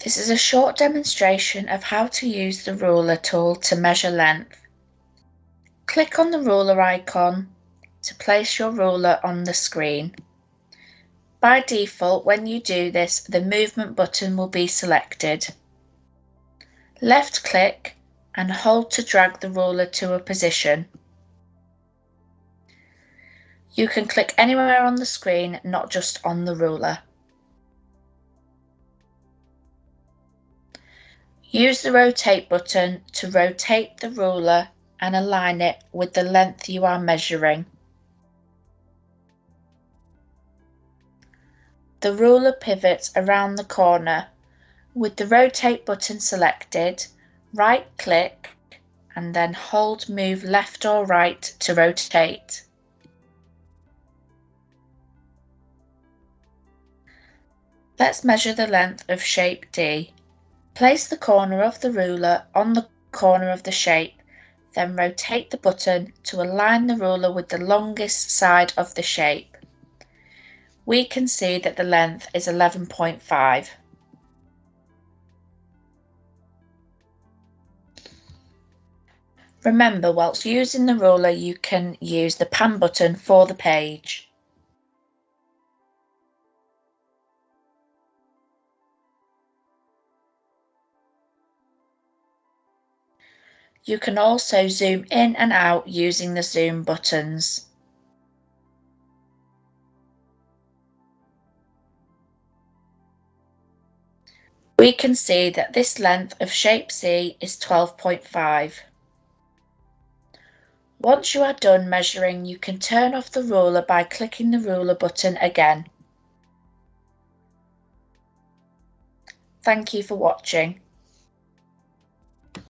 This is a short demonstration of how to use the ruler tool to measure length. Click on the ruler icon to place your ruler on the screen. By default, when you do this, the movement button will be selected. Left click and hold to drag the ruler to a position. You can click anywhere on the screen, not just on the ruler. Use the rotate button to rotate the ruler and align it with the length you are measuring. The ruler pivots around the corner. With the rotate button selected, right click and then hold move left or right to rotate. Let's measure the length of shape D. Place the corner of the ruler on the corner of the shape, then rotate the button to align the ruler with the longest side of the shape. We can see that the length is 11.5. Remember, whilst using the ruler, you can use the pan button for the page. You can also zoom in and out using the zoom buttons. We can see that this length of shape C is 12.5. Once you are done measuring, you can turn off the ruler by clicking the ruler button again. Thank you for watching.